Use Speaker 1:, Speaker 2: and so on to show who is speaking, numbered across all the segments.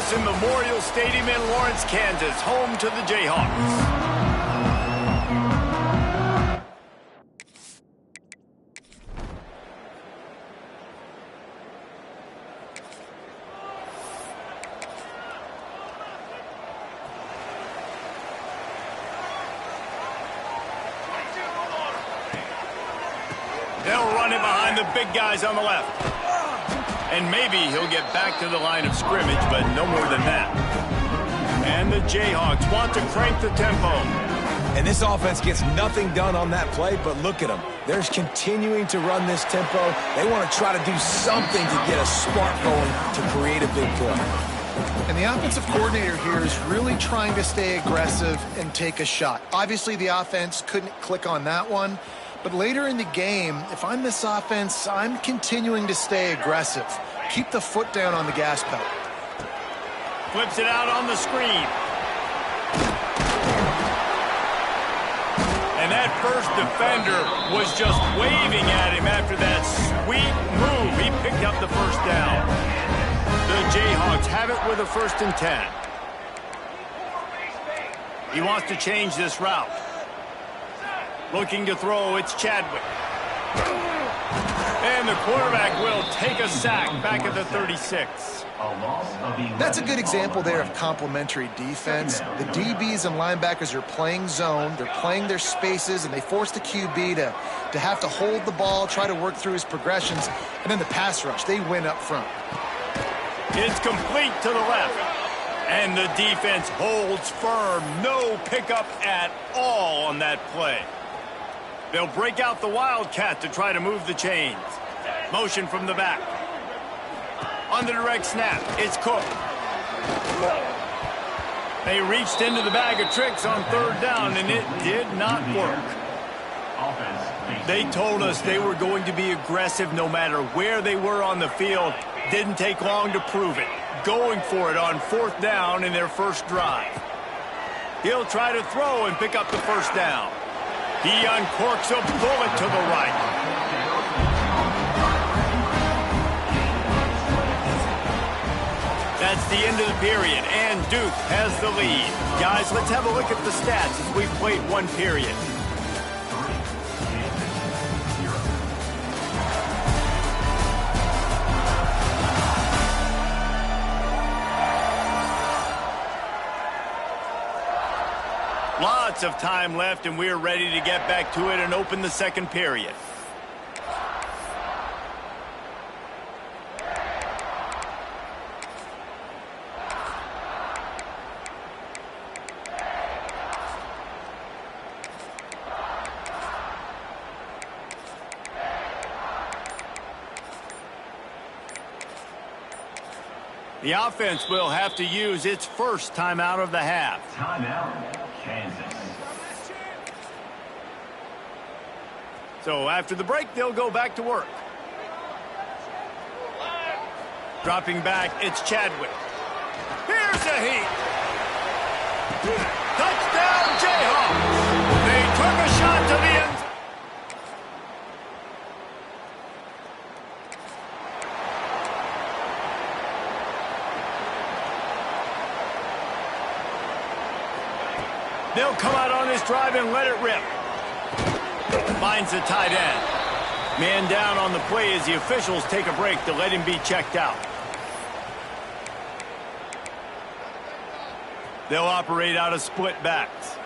Speaker 1: Harrison Memorial Stadium in Lawrence, Kansas, home to the Jayhawks. They'll run it behind the big guys on the left. And maybe he'll get back to the line of scrimmage, but no more than that. And the Jayhawks want to crank the tempo.
Speaker 2: And this offense gets nothing done on that play, but look at them. They're continuing to run this tempo. They want to try to do something to get a spark going to create a big play.
Speaker 3: And the offensive coordinator here is really trying to stay aggressive and take a shot. Obviously, the offense couldn't click on that one. But later in the game, if I'm this offense, I'm continuing to stay aggressive. Keep the foot down on the gas pedal.
Speaker 1: Flips it out on the screen. And that first defender was just waving at him after that sweet move. He picked up the first down. The Jayhawks have it with a 1st and 10. He wants to change this route. Looking to throw, it's Chadwick. And the quarterback will take a sack back at the 36.
Speaker 3: That's a good example there of complementary defense. The DBs and linebackers are playing zone, they're playing their spaces, and they force the QB to have to hold the ball, try to work through his progressions, and then the pass rush, they win up front.
Speaker 1: It's complete to the left. And the defense holds firm. No pickup at all on that play. They'll break out the Wildcat to try to move the chains. Motion from the back. On the direct snap, it's Cook. They reached into the bag of tricks on 3rd down, and it did not work. They told us they were going to be aggressive no matter where they were on the field. Didn't take long to prove it. Going for it on 4th down in their first drive. He'll try to throw and pick up the 1st down. He uncorks a bullet to the right. That's the end of the period, and Duke has the lead. Guys, let's have a look at the stats as we've played one period. Lots of time left, and we're ready to get back to it and open the 2nd period. The offense will have to use its first timeout of the half.
Speaker 4: Timeout, Kansas.
Speaker 1: So after the break, they'll go back to work. Dropping back, it's Chadwick. Here's a heat. Touchdown, Jayhawks. They took a shot to the end. They'll come out on this drive and let it rip. Finds the tight end. Man down on the play as the officials take a break to let him be checked out. They'll operate out of split backs.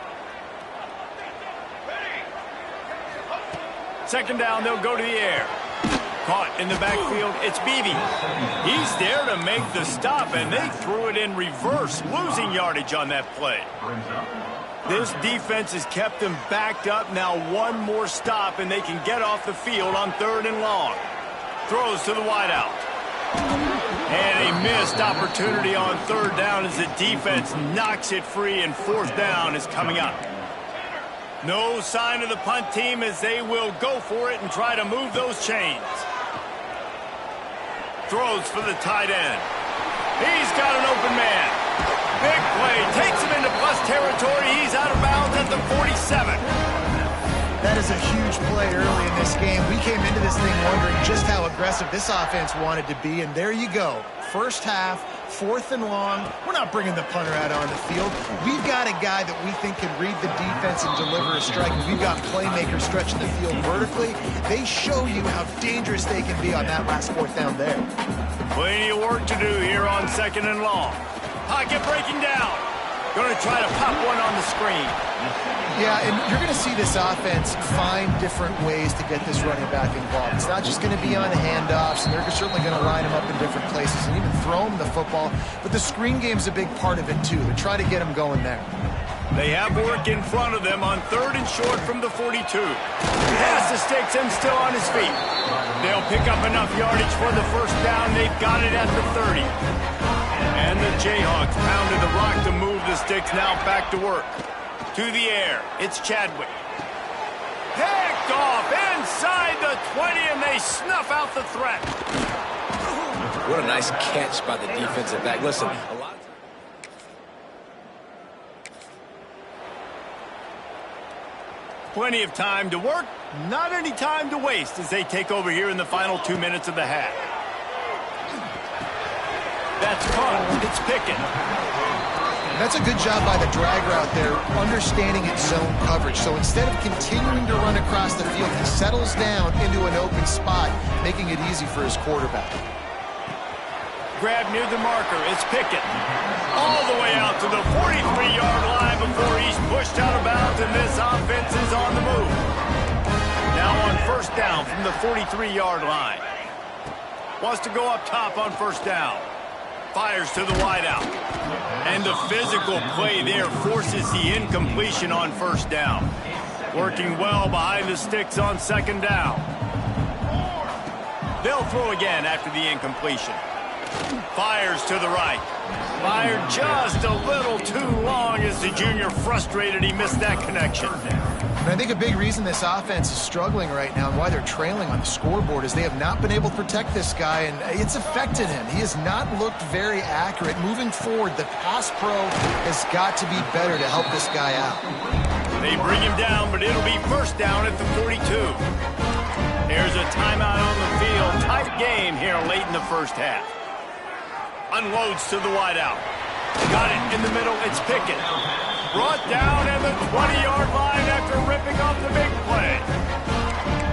Speaker 1: 2nd down, they'll go to the air. Caught in the backfield, it's Beebe. He's there to make the stop, and they threw it in reverse, losing yardage on that play. This defense has kept them backed up. Now one more stop, and they can get off the field on 3rd and long. Throws to the wideout. And a missed opportunity on 3rd down as the defense knocks it free, and 4th down is coming up. No sign of the punt team as they will go for it and try to move those chains. Throws for the tight end. He's got an open man. Big play. Takes him into plus territory. He's out of bounds at the 47.
Speaker 3: That is a huge play early in this game. We came into this thing wondering just how aggressive this offense wanted to be, and there you go. first half, 4th and long. We're not bringing the punter out on the field. We've got a guy that we think can read the defense and deliver a strike. We've got playmakers stretching the field vertically. They show you how dangerous they can be on that last 4th down there.
Speaker 1: Plenty of work to do here on 2nd and long. Pocket breaking down. Going to try to pop one on the screen.
Speaker 3: Yeah, and you're going to see this offense find different ways to get this running back involved. It's not just going to be on handoffs, and they're certainly going to line him up in different places and even throw him the football. But the screen game's a big part of it, too. They're trying to get him going there.
Speaker 1: They have work in front of them on 3rd and short from the 42. Pass to Sticks and still on his feet. They'll pick up enough yardage for the first down. They've got it at the 30. And the Jayhawks pounded the rock to move the Sticks, now back to work. To the air, it's Chadwick. Picked off inside the 20, and they snuff out the threat.
Speaker 2: What a nice catch by the defensive back. Listen, a lot of
Speaker 1: Plenty of time to work, not any time to waste as they take over here in the final 2 minutes of the half. That's caught. It's Pickett.
Speaker 3: That's a good job by the drag route there, understanding its zone coverage. So instead of continuing to run across the field, he settles down into an open spot, making it easy for his quarterback.
Speaker 1: Grab near the marker. It's Pickett. All the way out to the 43-yard line before he's pushed out of bounds, and this offense is on the move. Now on 1st down from the 43-yard line. Wants to go up top on 1st down. Fires to the wideout. And the physical play there forces the incompletion on 1st down. Working well behind the Sticks on 2nd down. They'll throw again after the incompletion. Fires to the right. Fired just a little too long as the junior frustrated he missed that connection.
Speaker 3: And I think a big reason this offense is struggling right now and why they're trailing on the scoreboard is they have not been able to protect this guy, and it's affected him. He has not looked very accurate. Moving forward, the pass pro has got to be better to help this guy out.
Speaker 1: They bring him down, but it'll be 1st down at the 42. There's a timeout on the field. Tight game here late in the 1st half. Unloads to the wideout. Got it in the middle. It's Pickett. Brought down at the 20-yard line after ripping off the big play.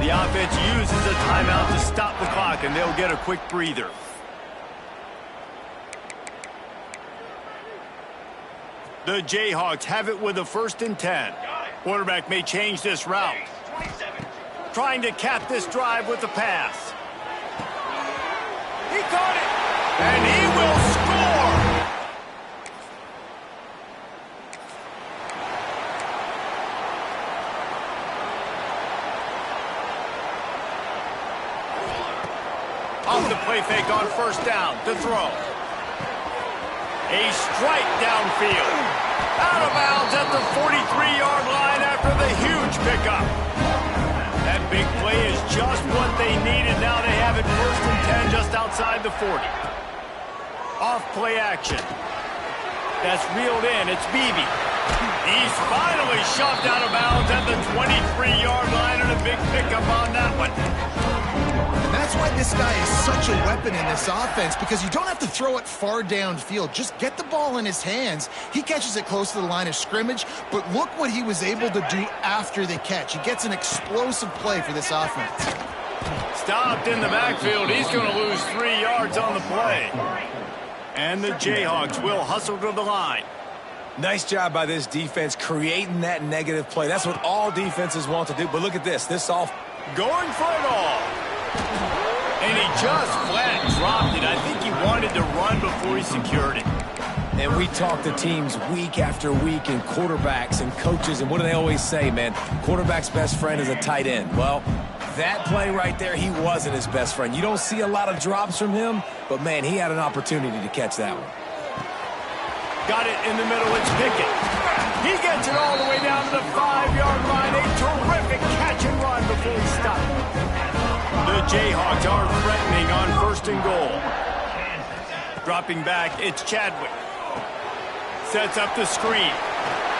Speaker 1: The offense uses a timeout to stop the clock, and they'll get a quick breather. The Jayhawks have it with a 1st and 10. Quarterback may change this route. Trying to cap this drive with the pass. He caught it, and he will score. Off the play fake on 1st down to throw. A strike downfield. Out of bounds at the 43-yard line after the huge pickup. That big play is just what they needed. Now they have it 1st and 10 just outside the 40. Off play action. That's reeled in. It's Beebe. He's finally shoved out of bounds at the 23-yard line, and a big pickup on that one.
Speaker 3: And that's why this guy is such a weapon in this offense, because you don't have to throw it far downfield. Just get the ball in his hands. He catches it close to the line of scrimmage, but look what he was able to do after the catch. He gets an explosive play for this offense.
Speaker 1: Stopped in the backfield. He's going to lose 3 yards on the play. And the Jayhawks will hustle to the line.
Speaker 2: Nice job by this defense creating that negative play. That's what all defenses want to do. But look at this. This all
Speaker 1: going for it all. And he just flat dropped it. I think he wanted to run before he secured it.
Speaker 2: And we talk to teams week after week, and quarterbacks and coaches, and what do they always say, man? Quarterback's best friend is a tight end. Well, that play right there, he wasn't his best friend. You don't see a lot of drops from him, but, man, he had an opportunity to catch that one.
Speaker 1: Got it in the middle. It's Pickett. He gets it all the way down to the 5-yard line. A terrific catch and run before he stopped. The Jayhawks are threatening on 1st and goal. Dropping back, it's Chadwick. Sets up the screen.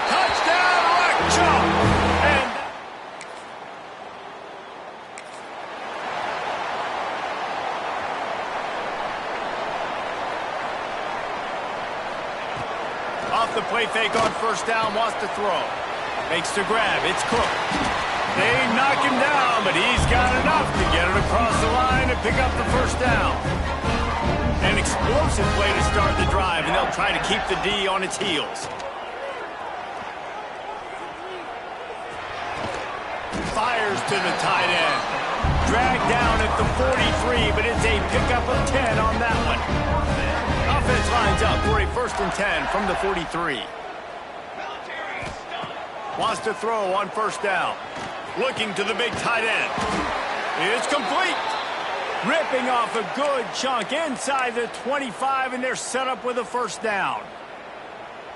Speaker 1: Touchdown, Rock Chop! And Off the play fake on first down, wants to throw. Makes the grab, it's Cook. They knock him down, but he's got enough to get it across the line and pick up the first down. An explosive play to start the drive, and they'll try to keep the D on its heels. Fires to the tight end. Dragged down at the 43, but it's a pickup of 10 on that one. Offense lines up for a 1st and 10 from the 43. Wants to throw on first down. Looking to the big tight end. It's complete. Ripping off a good chunk inside the 25, and they're set up with a first down.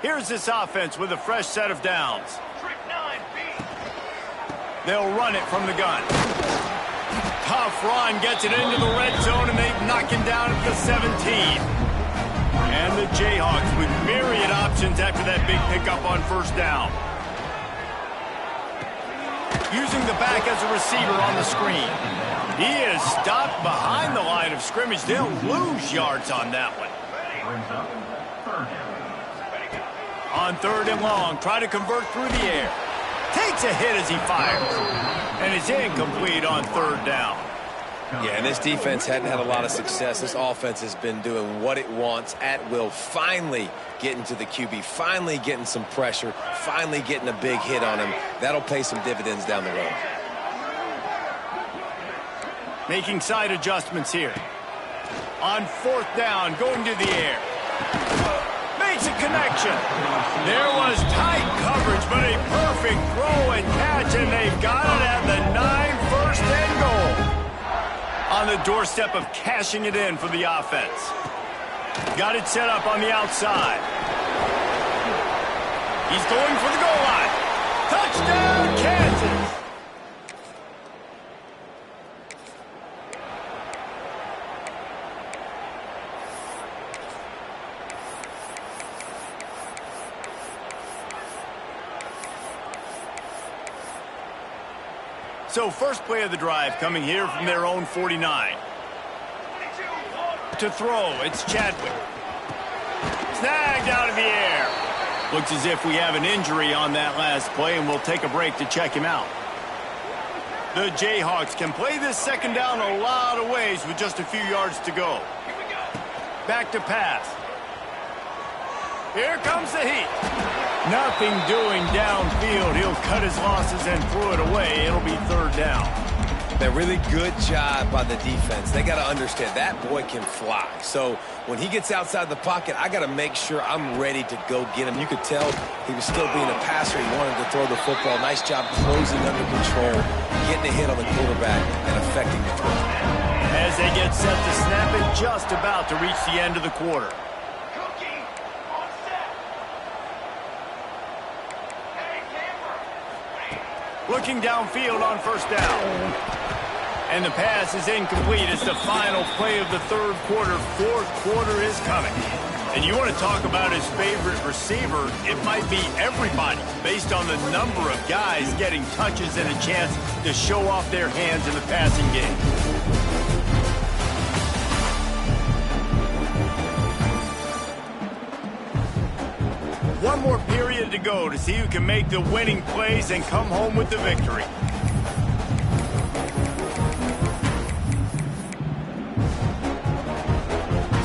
Speaker 1: Here's this offense with a fresh set of downs. They'll run it from the gun. Tough run, gets it into the red zone, and they knock him down at the 17. And the Jayhawks with myriad options after that big pickup on first down. Using the back as a receiver on the screen. He is stopped behind the line of scrimmage. They'll lose yards on that one. On 3rd and long, try to convert through the air. Takes a hit as he fires. And is incomplete on 3rd down.
Speaker 2: Yeah, and this defense hadn't had a lot of success. This offense has been doing what it wants at will. Finally getting to the QB. Finally getting some pressure. Finally getting a big hit on him. That'll pay some dividends down the road.
Speaker 1: Making side adjustments here. On 4th down, going to the air. Makes a connection. There was tight coverage, but a perfect throw and catch, and they've got it at the 9, 1st and goal. On the doorstep of cashing it in for the offense. Got it set up on the outside. He's going for the goal line. Touchdown, Kansas! So first play of the drive coming here from their own 49. To throw, it's Chadwick. Snagged out of the air. Looks as if we have an injury on that last play, and we'll take a break to check him out. The Jayhawks can play this 2nd down a lot of ways with just a few yards to go. Back to pass. Here comes the heat. Nothing doing downfield. He'll cut his losses and throw it away. It'll be 3rd down.
Speaker 2: A really good job by the defense. They got to understand that boy can fly. So when he gets outside the pocket, I got to make sure I'm ready to go get him. You could tell he was still being a passer. He wanted to throw the football. Nice job closing under control, getting a hit on the quarterback, and affecting the throw.
Speaker 1: As they get set to snap it, just about to reach the end of the quarter. Looking downfield on first down. And the pass is incomplete. It's the final play of the 3rd quarter. 4th quarter is coming. And you want to talk about his favorite receiver, it might be everybody, based on the number of guys getting touches and a chance to show off their hands in the passing game. One more period to go to see who can make the winning plays and come home with the victory.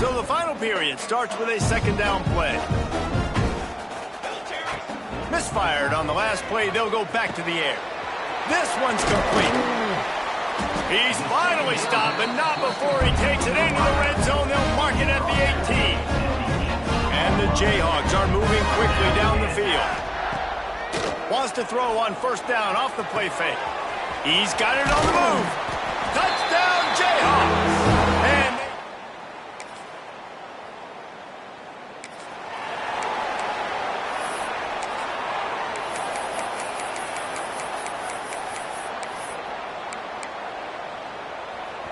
Speaker 1: So the final period starts with a 2nd down play. Misfired on the last play. They'll go back to the air. This one's complete. He's finally stopped, but not before he takes it into the red zone. They'll mark it at the 18. And the Jayhawks are moving quickly down the field. Wants to throw on first down off the play fake. He's got it on the move. Touchdown, Jayhawks! And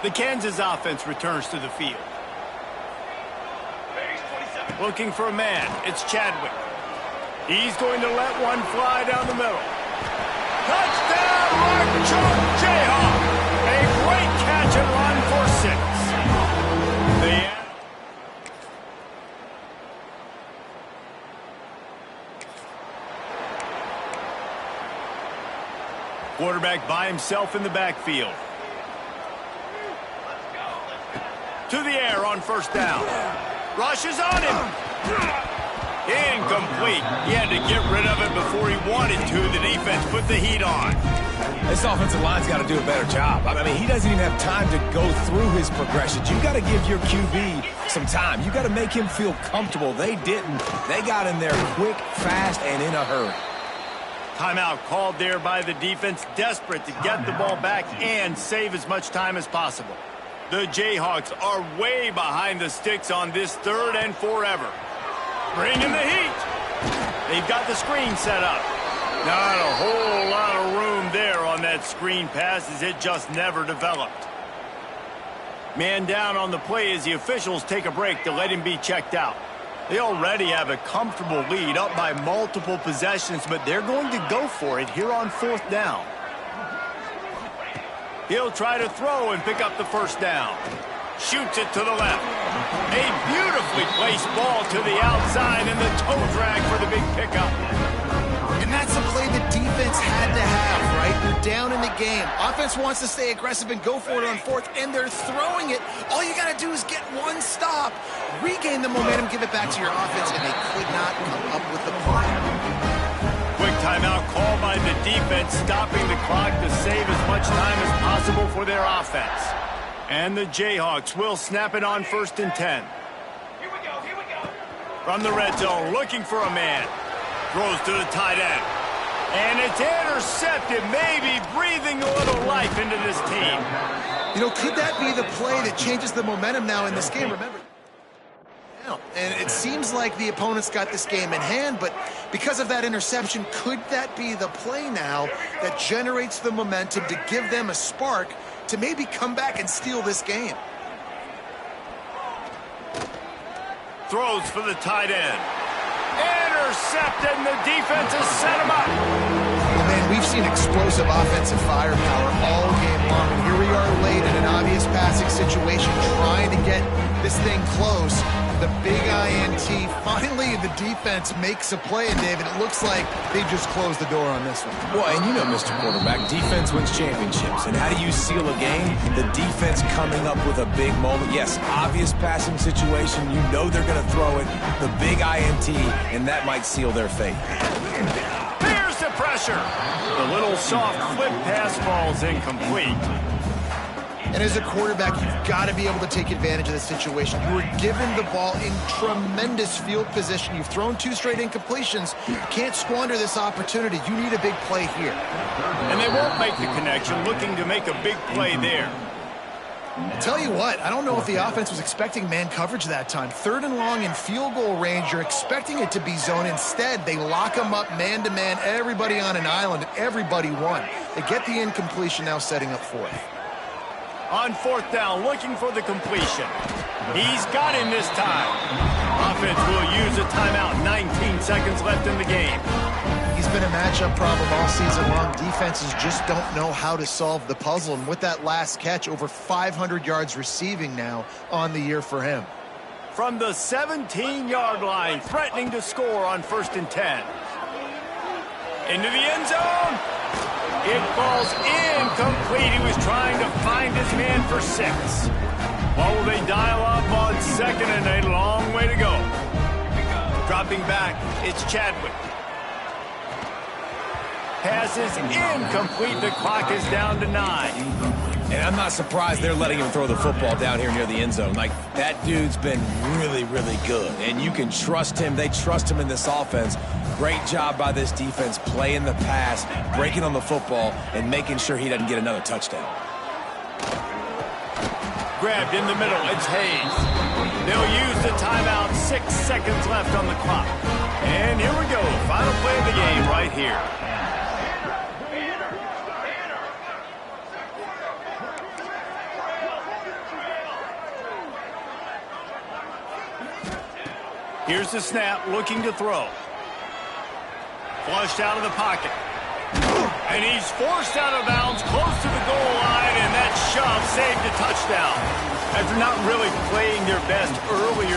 Speaker 1: the Kansas offense returns to the field. Looking for a man. It's Chadwick. He's going to let one fly down the middle. Touchdown, Mark Chunk Jayhawk. A great catch and run for 6. Quarterback by himself in the backfield. To the air on first down. Rushes on him. Incomplete. He had to get rid of it before he wanted to. The defense put the heat on.
Speaker 2: This offensive line's got to do a better job. I mean, he doesn't even have time to go through his progressions. You got to give your QB some time. You got to make him feel comfortable. They didn't. They got in there quick, fast, and in a hurry.
Speaker 1: Timeout called there by the defense, desperate to get the ball back and save as much time as possible. The Jayhawks are way behind the sticks on this 3rd and forever. Bringing the heat. They've got the screen set up. Not a whole lot of room there on that screen pass as it just never developed. Man down on the play as the officials take a break to let him be checked out. They already have a comfortable lead up by multiple possessions, but they're going to go for it here on 4th down. He'll try to throw and pick up the first down. Shoots it to the left. A beautifully placed ball to the outside and the toe drag for the big pickup.
Speaker 3: And that's a play the defense had to have, right? You're down in the game. Offense wants to stay aggressive and go for it on 4th, and they're throwing it. All you got to do is get one stop, regain the momentum, give it back to your offense, and they could not come up with the play.
Speaker 1: Quick timeout called by the defense, stopping the clock to save as much time as possible for their offense. And the Jayhawks will snap it on 1st and 10.
Speaker 4: Here we go.
Speaker 1: From the red zone, looking for a man. Throws to the tight end. And it's intercepted, maybe breathing a little life into this team.
Speaker 3: You know, could that be the play that changes the momentum now in this game? Remember, and it seems like the opponent's got this game in hand, but because of that interception, could that be the play now that generates the momentum to give them a spark to maybe come back and steal this game?
Speaker 1: Throws for the tight end. Intercepted, and the defense has set him up.
Speaker 3: Well, man, we've seen explosive offensive firepower all game long, and here we are late in an obvious passing situation trying to get this thing close. The big INT, finally the defense makes a play, and David, it looks like they just closed the door on this one.
Speaker 2: Well, and you know, Mr. Quarterback, defense wins championships. And how do you seal a game? The defense coming up with a big moment. Yes, obvious passing situation. You know they're going to throw it. The big INT, and that might seal their fate.
Speaker 1: Here's the pressure. The little soft flip pass falls incomplete.
Speaker 3: And as a quarterback, you've got to be able to take advantage of the situation. You were given the ball in tremendous field position. You've thrown 2 straight incompletions. You can't squander this opportunity. You need a big play here.
Speaker 1: And they won't make the connection, looking to make a big play there.
Speaker 3: I'll tell you what, I don't know if the offense was expecting man coverage that time. 3rd and long in field goal range, you're expecting it to be zone. Instead, they lock them up man-to-man, everybody on an island, and everybody won. They get the incompletion, now setting up 4th.
Speaker 1: On 4th down, looking for the completion. He's got him this time. Offense will use a timeout. 19 seconds left in the game.
Speaker 3: He's been a matchup problem all season long. Defenses just don't know how to solve the puzzle. And with that last catch, over 500 yards receiving now on the year for him.
Speaker 1: From the 17-yard line, threatening to score on 1st and 10. Into the end zone. It falls incomplete. He was trying to find his man for 6. What will they dial up on 2nd and a long way to go? Dropping back, it's Chadwick. Pass is incomplete. The clock is down to 9.
Speaker 2: And I'm not surprised they're letting him throw the football down here near the end zone. Like, that dude's been really, really good. And you can trust him. They trust him in this offense. Great job by this defense playing the pass, breaking on the football, and making sure he doesn't get another touchdown.
Speaker 1: Grabbed in the middle. It's Hayes. They'll use the timeout. 6 seconds left on the clock. And here we go. Final play of the game right here. Here's the snap, looking to throw. Flushed out of the pocket. And he's forced out of bounds, close to the goal line, and that shove saved a touchdown. After not really playing their best earlier